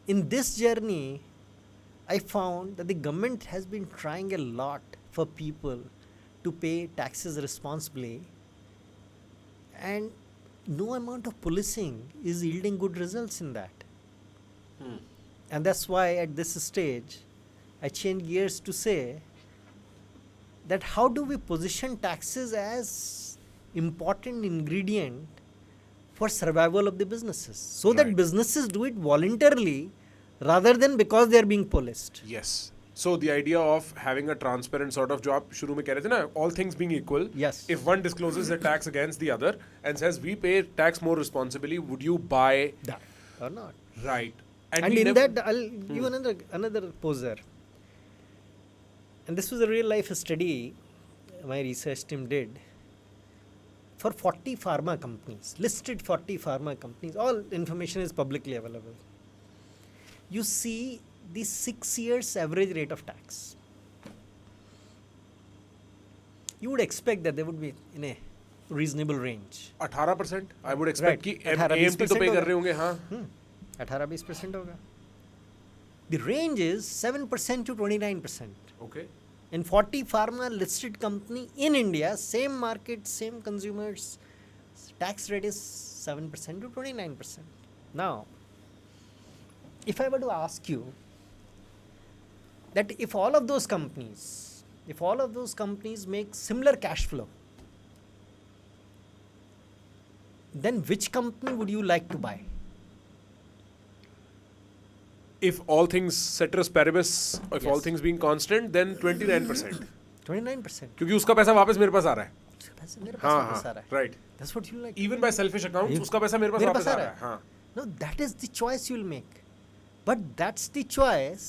in this journey, I found that the government has been trying a lot for people to pay taxes responsibly, and no amount of policing is yielding good results in that. And that's why at this stage, I change gears to say that how do we position taxes as important ingredient for survival of the businesses, so that businesses do it voluntarily rather than because they are being policed. Yes. So the idea of having a transparent sort of job, शुरू में कह रहे थे ना, all things being equal, Yes. if one discloses the tax against the other and says we pay tax more responsibly, would you buy That or not. right? And we in never- that, I'll give another poser. And this was a real life study my research team did for 40 pharma companies, listed 40 pharma companies. All information is publicly available. You see the 6 years average rate of tax. You would expect that they would be in a reasonable range. 18%? I would expect Right. कि 18-20% AMT तो pay होगा। कर रहे होंगे, हाँ. 18-20% होगा. The range is 7% to 29%. Okay. In 40 pharma listed company in India, same market, same consumers, tax rate is 7% to 29%. Now, if I were to ask you that if all of those companies make similar cash flow, then which company would you like to buy? If all things ceteris paribus, if all Yes. things being constant, then 29%. 29%. क्योंकि उसका पैसा वापस मेरे पास आ रहा है. मेरे पास हाँ, वापस आ रहा है. right. That's what you like. Even by selfish accounts, उसका पैसा मेरे पास वापस आ रहा है. हाँ. No, that is the choice you will make. But that's the choice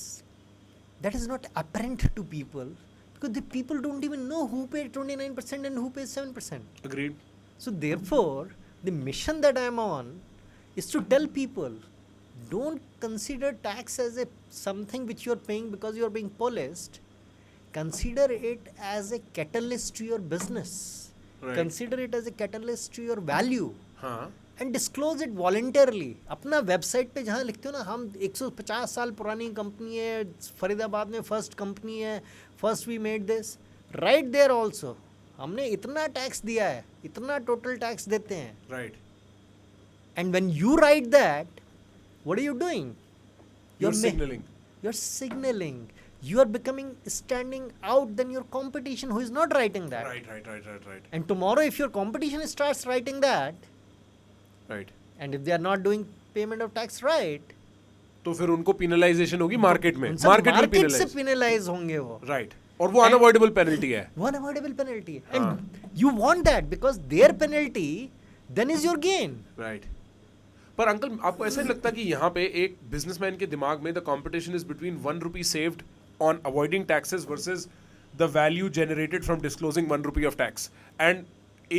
that is not apparent to people, because the people don't even know who paid 29% and who pays 7%. Agreed. So therefore, the mission that I am on is to tell people, don't consider tax as a something which you are paying because you are being policed. Consider it as a catalyst to your business. Right. Consider it as a catalyst to your value. हाँ. And disclose it voluntarily. अपना website पे जहाँ लिखते हो ना, हम 150 साल पुरानी कंपनी है, फरीदाबाद में फर्स्ट कंपनी है, first we made this, right there also हमने इतना टैक्स दिया है, इतना टोटल टैक्स देते हैं. Right. And when you write that, what are you doing? You're signaling. You're signaling. You are becoming standing out than your competition who is not writing that. Right. And tomorrow if your competition starts writing that, Right. and if they are not doing payment of tax right, तो फिर उनको penalization होगी market में. उनसे market will market से penalize. penalize होंगे वो. Right. और वो unavoidable penalty है. One avoidable penalty. And you want that because their penalty then is your gain. Right. पर अंकल आपको ऐसा नहीं लगता कि यहाँ पे एक बिजनेसमैन के दिमाग में the competition is between ₹1 saved on avoiding taxes versus the value generated from disclosing ₹1 of tax, and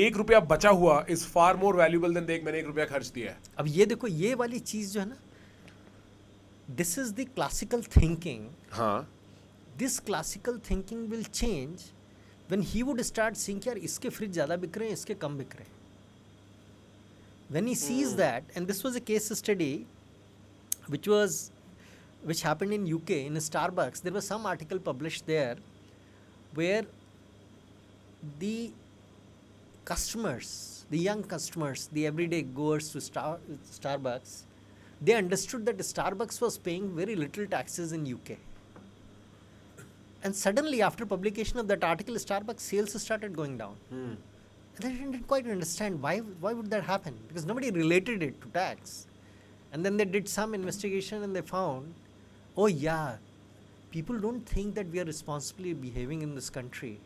₹1 बचा हुआ is far more valuable than देख मैंने ₹1 खर्च दिया है. अब ये देखो, ये वाली चीज जो है ना, this is the classical thinking. हाँ. This classical thinking will change when he would start seeing कि यार इसके फ्रिज ज़्यादा बिक रहे हैं, इसके कम बिक रहे हैं. When he sees that, and this was a case study which happened in UK in Starbucks. There was some article published there where the customers, the young customers, the everyday goers to Starbucks, they understood that Starbucks was paying very little taxes in UK. And suddenly after publication of that article, Starbucks sales started going down. And they didn't quite understand why would that happen, because nobody related it to tax. And then they did some investigation and they found, oh yeah, people don't think that we are responsibly behaving in this country.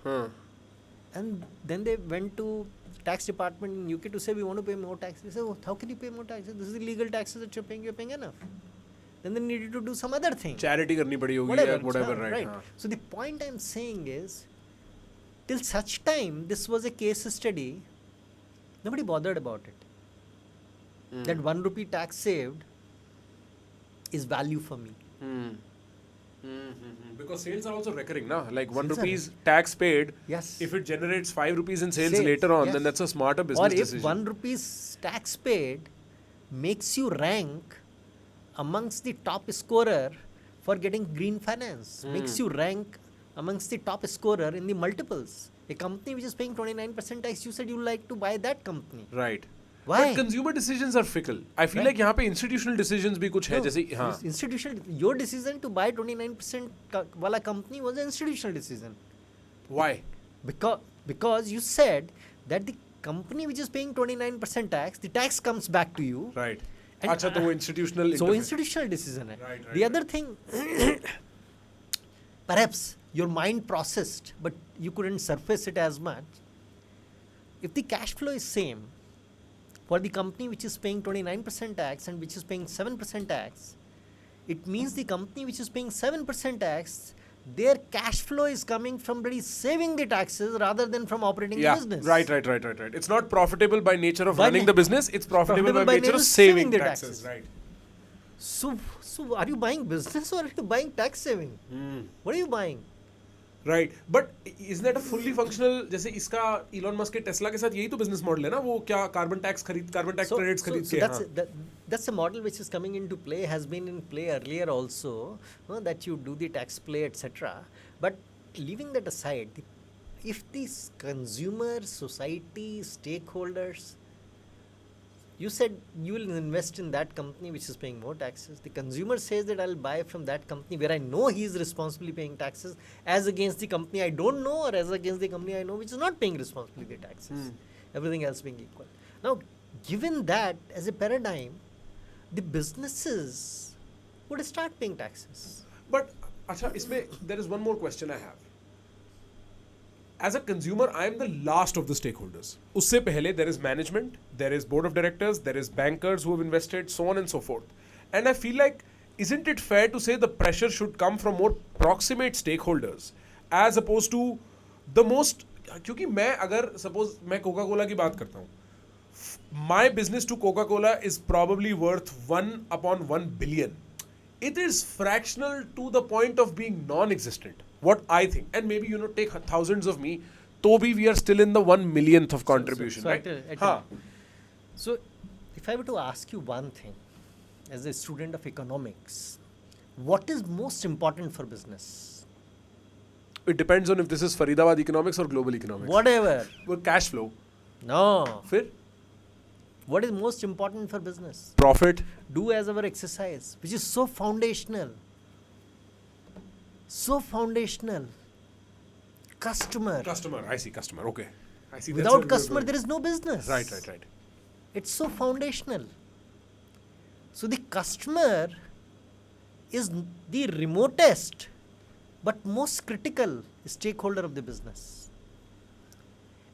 And then they went to tax department in UK to say we want to pay more tax. They said, oh, how can you pay more taxes? This is the legal taxes that you're paying enough. Then they needed to do some other thing. Charity करनी पड़ी होगी या whatever, right? हाँ. So the point I'm saying is, till such time this was a case study, nobody bothered about it. That ₹1 tax saved is value for me. Because sales are also recurring, na? Like Sales are ₹1 tax paid. Yes. If it generates ₹5 in sales Sales, later on, yes. then that's a smarter business Or if decision. ₹1 tax paid makes you rank amongst the top scorer for getting green finance, makes you rank amongst the top scorer in the multiples. A company which is paying 29% tax, you said you like to buy that company. Right. Why? But consumer decisions are fickle. I feel like यहाँ पे institutional decisions भी कुछ है, जैसे हाँ. Institutional, your decision to buy 29% वाला company was an institutional decision. Why? Because you said that the company which is paying 29% tax, the tax comes back to you. Right. And अच्छा तो वो institutional. So institutional decision है. Right. The other thing, perhaps your mind processed, but you couldn't surface it as much. If the cash flow is same for the company which is paying 29% tax and which is paying 7% tax, it means the company which is paying 7% tax, their cash flow is coming from really saving the taxes rather than from operating the business. Right. It's not profitable by nature of running the business. It's profitable by nature of saving the taxes. Right. So are you buying business or are you buying tax saving? What are you buying? Right. But isn't that a fully functional, जैसे इसका Elon Musk के Tesla के साथ यही तो business model है ना, वो क्या carbon tax credits खरीद के. That's a model which is coming into play, has been in play earlier also, that you do the tax play, etc. But leaving that aside, if these consumer, society, stakeholders, you said you will invest in that company which is paying more taxes. The consumer says that I'll buy from that company where I know he is responsibly paying taxes, as against the company I don't know, or as against the company I know which is not paying responsibly the taxes. Everything else being equal. Now, given that as a paradigm, the businesses would start paying taxes. But अच्छा इसमें there is one more question I have. As a consumer, I am the last of the stakeholders. उससे पहले there is management, there is board of directors, there is bankers who have invested, so on and so forth. And I feel like, isn't it fair to say the pressure should come from more proximate stakeholders as opposed to the most, क्योंकि मैं अगर suppose मैं Coca-Cola की बात करता हूँ, my business to Coca-Cola is probably worth 1/1 billion. It is fractional to the point of being non-existent. What I think, and maybe take thousands of me, तो भी we are still in the 1/1,000,000th of contribution, right? So, if I were to ask you one thing, as a student of economics, what is most important for business? It depends on if this is Faridabad economics or global economics. Whatever. Well, cash flow. No. फिर? What is most important for business? Profit. Do as our exercise, which is so foundational. So foundational. Customer. I see customer. Okay. I see. Without customer, there is no business. Right. It's so foundational. So the customer is the remotest but most critical stakeholder of the business.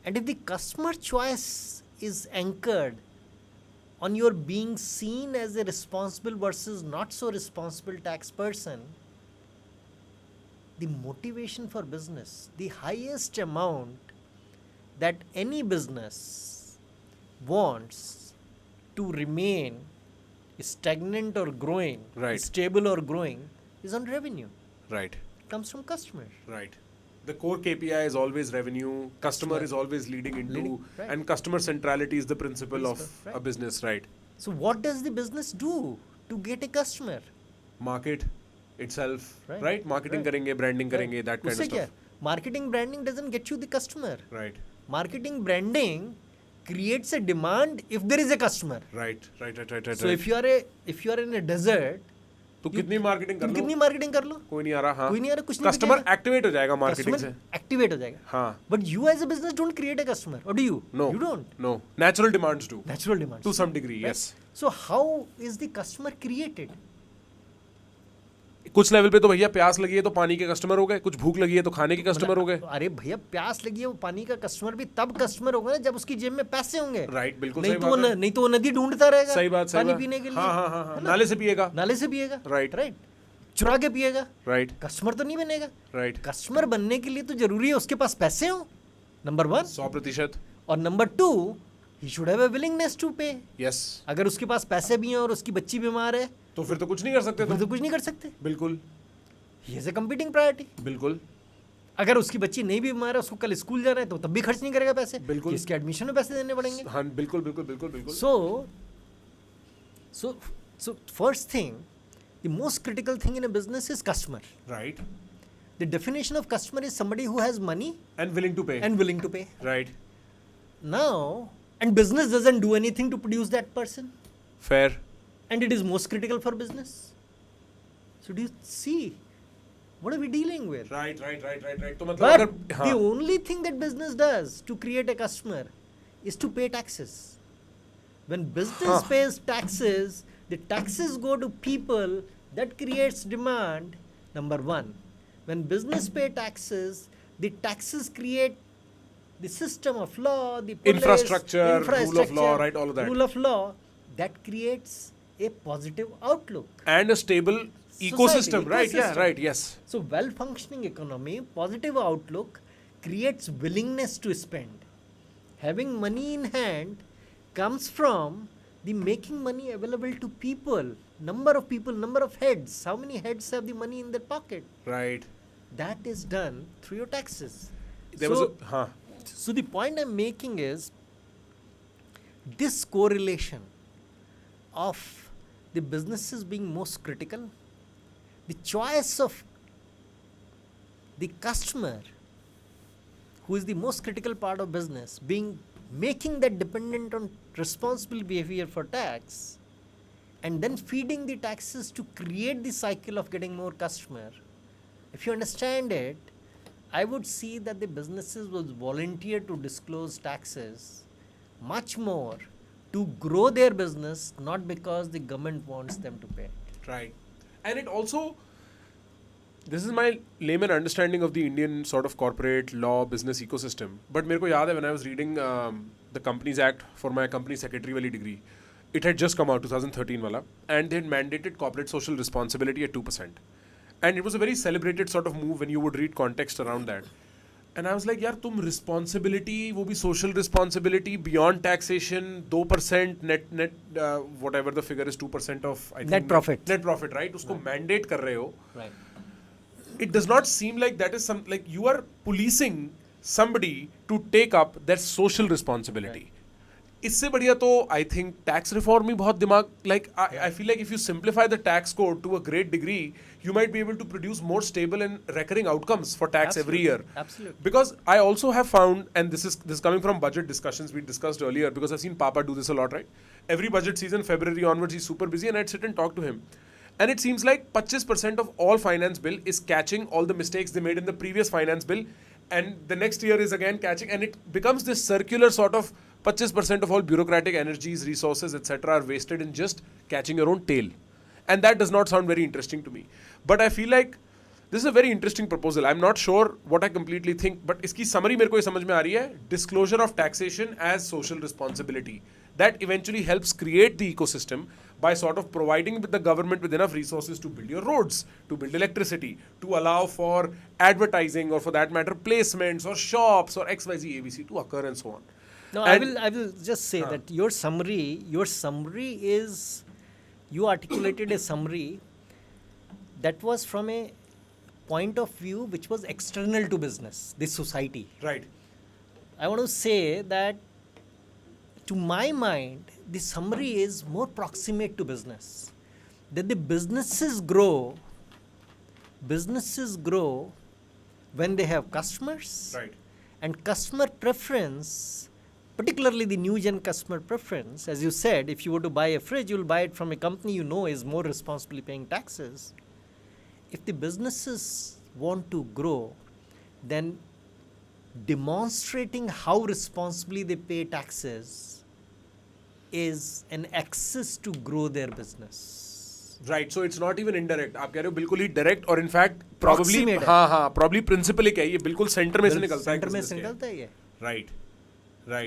And if the customer choice is anchored on your being seen as a responsible versus not so responsible tax person, the motivation for business, the highest amount that any business wants to remain stagnant or growing, stable or growing, is on revenue. Right. It comes from customers. Right. The core KPI is always revenue, customer is always leading into, and customer centrality is the principle of a business, right? So what does the business do to get a customer? Market itself, right? Marketing करेंगे, branding करेंगे, that kind of stuff. Marketing branding doesn't get you the customer. Right. Marketing branding creates a demand if there is a customer. Right. So if you are in a desert, तो कितनी marketing कर लो? कितनी marketing कर लो? कोई नहीं आ रहा, हाँ. कोई नहीं आ रहा, कुछ नहीं. कस्टमर एक्टिवेट हो जाएगा मार्केटिंग से. एक्टिवेट हो जाएगा. हाँ. But you as a business don't create a customer, or do you? No. You don't. No. Natural demands do. Natural demands. To some degree, yes. So how is the customer created? कुछ level पे तो भैया प्यास लगी है तो पानी के कस्टमर हो गए, कुछ भूख लगी है तो खाने के कस्टमर हो गए. अरे भैया प्यास लगी है वो पानी का कस्टमर भी तब कस्टमर होगा ना जब उसकी जेब में पैसे होंगे. राइट, बिल्कुल सही बात है. नहीं तो वो नदी ढूंढता रहेगा. सही बात. पानी पीने के लिए. हाँ. नाले से पिएगा. राइट. चुरा के पिएगा. राइट. कस्टमर तो नहीं बनेगा. राइट. कस्टमर बनने के लिए तो जरूरी है उसके पास पैसे हो, नंबर 1. 100%. और number 2, he should have a willingness to pay. Yes. अगर उसके पास पैसे भी हैं और उसकी बच्ची बीमार है तो फिर तो कुछ नहीं कर सकते. तो कुछ नहीं कर सकते. बिल्कुल. He is a competing priority. बिल्कुल. अगर उसकी बच्ची नहीं भी बीमार है, उसको कल स्कूल जाना है तो तब भी खर्च नहीं करेगा पैसे. बिल्कुल. इसके एडमिशन में पैसे देने पड़ेंगे. हाँ, बिल्कुल. So So, so first thing, the most critical thing in a business is customer. Right. The definition of customer is somebody who has money And willing to pay. and willing to pay. Right. Now, and business doesn't do anything to produce that person, Fair. and it is most critical for business. So do you see what are we dealing with? Right. तो मतलब But अगर the only thing that business does to create a customer is to pay taxes. When business pays taxes, the taxes go to people, that creates demand, number one. When business pay taxes, the taxes create the system of law, the police, Infrastructure, rule of law, right, all of that. Rule of law, that creates a positive outlook. and a stable ecosystem, right? Yeah, ecosystem. right. Yes. So well-functioning economy, positive outlook creates willingness to spend. Having money in hand comes from the making money available to people, number of heads. How many heads have the money in their pocket? Right. That is done through your taxes. There was a So the point I'm making is this correlation of the businesses being most critical, the choice of the customer, who is the most critical part of business, making that dependent on responsible behavior for tax, and then feeding the taxes to create the cycle of getting more customer. If you understand it, I would see that the businesses would volunteer to disclose taxes much more to grow their business, not because the government wants them to pay. Right. And it also, this is my layman understanding of the Indian sort of corporate law business ecosystem. But मेरे को याद है when I was reading the Companies Act for my company secretary wali degree, it had just come out 2013 wala, and they had mandated corporate social responsibility at 2%. And it was a very celebrated sort of move when you would read context around that. And I was like, यार तुम responsibility, वो भी social responsibility beyond taxation, 2% net whatever the figure is, 2% of I think Net profit. Net profit, right? उसको mandate कर रहे हो. Right. It does not seem like that is like you are policing somebody to take up their social responsibility. इससे बढ़िया तो I think tax reform ही बहुत दिमाग, like I feel like if you simplify the tax code to a great degree, you might be able to produce more stable and recurring outcomes for tax every year. Absolutely. Because I also have found, and this is coming from budget discussions we discussed earlier, because I've seen Papa do this a lot, right? Every budget season, February onwards, he's super busy, and I'd sit and talk to him. And it seems like 25% of all finance bill is catching all the mistakes they made in the previous finance bill, and the next year is again catching, and it becomes this circular sort of 25% of all bureaucratic energies, resources, etc. are wasted in just catching your own tail. And that does not sound very interesting to me. But I feel like this is a very interesting proposal. I'm not sure what I completely think, but इसकी summary मेरे को ये समझ में आ रही है, disclosure of taxation as social responsibility. That eventually helps create the ecosystem by sort of providing with the government with enough resources to build your roads, to build electricity, to allow for advertising, or for that matter placements or shops or XYZ ABC to occur and so on. No, And I will just say that your summary is, you articulated a summary that was from a point of view which was external to business, this society. Right. I want to say that to my mind, the summary is more proximate to business. That the businesses grow when they have customers. Right. And customer preference, particularly the new gen customer preference, as you said, if you were to buy a fridge, you'll buy it from a company you know is more responsibly paying taxes. If the businesses want to grow, then demonstrating how responsibly they pay taxes is an access to grow their business. Right, so it's not even indirect. आप कह रहे हो बिल्कुल ही direct, और in fact probably Proximate है. हाँ probably principle ही है, ये बिल्कुल center में से निकलता है. Center में business से के. निकलता है ये. Right.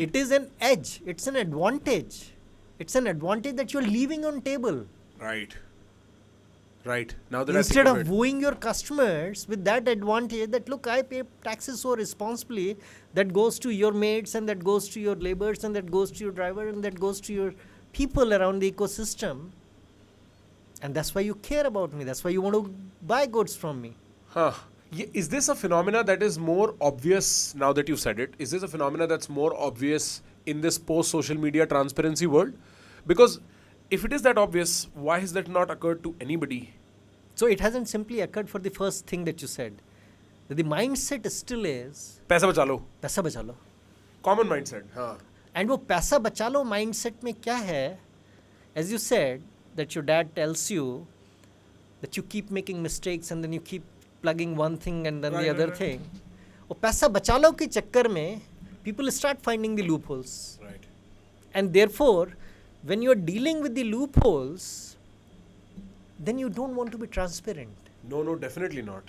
It is an edge. It's an advantage. It's an advantage that you're leaving on table. Right. Now that Instead I of think of it. wooing your customers with that advantage that, look, I pay taxes so responsibly, that goes to your mates, and that goes to your laborers, and that goes to your driver, and that goes to your people around the ecosystem. And that's why you care about me. That's why you want to buy goods from me. Is this a phenomena that is more obvious now that you've said it? Is this a phenomena that's more obvious in this post-social media transparency world? Because if it is that obvious, why has that not occurred to anybody? So it hasn't simply occurred for the first thing that you said. That the mindset still is पैसा बचा लो. पैसा बचा लो. Common mindset. हाँ. And वो पैसा बचा लो mindset में क्या है? As you said, that your dad tells you that you keep making mistakes and then you keep plugging one thing and then the other thing. वो पैसा बचा लो के चक्कर में people start finding the loopholes. Right. And therefore, when you are dealing with the loopholes, then you don't want to be transparent. No, definitely not.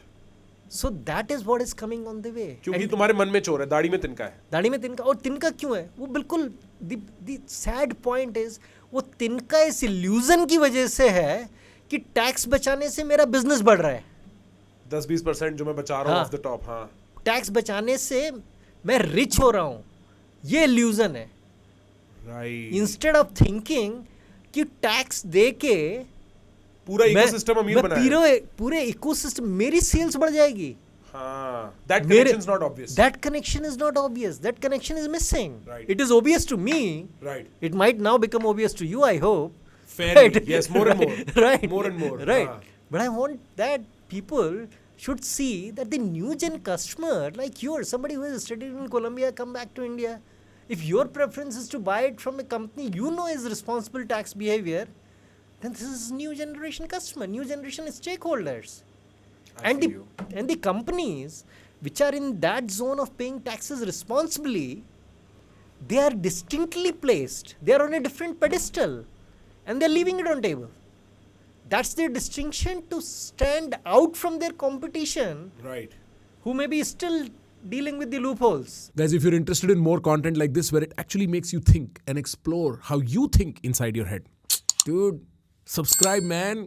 So that is what is coming on the way. क्योंकि तुम्हारे मन में चोर है, दाढ़ी में तिनका है. दाढ़ी में तिनका, और तिनका क्यों है? वो बिल्कुल the sad point is वो तिनका इस illusion की वजह से है कि टैक्स बचाने से मेरा बिजनेस बढ़ रहा है. 10-20% जो मैं बचा रहा हूँ ऑफ द टॉप. हाँ. टैक्स बचाने से मैं रिच हो रहा हूँ, ये illusion है. Right. इंस्टेड ऑफ थिंकिंग कि टैक्स दे के पूरा इकोसिस्टम अमीर बनाया. पूरे इकोसिस्टम मेरी सेल्स बढ़ जाएगी. हाँ. That connection is not obvious. That connection is not obvious. That connection is missing. Right. It is obvious to me. Right. It might now become obvious to you, I hope. Fairly. Right. Yes, more and more. Right. More and more. Right. हाँ. But I want that people should see that the new gen customer like yours, somebody who has studied in Colombia, come back to India. If your preference is to buy it from a company you know is responsible tax behavior, then this is new generation customer, new generation stakeholders. And the companies which are in that zone of paying taxes responsibly, they are distinctly placed. They are on a different pedestal and they are leaving it on table. That's their distinction to stand out from their competition. Right. Who may be still dealing with the loopholes. Guys, if you're interested in more content like this where it actually makes you think and explore how you think inside your head, dude, subscribe, man.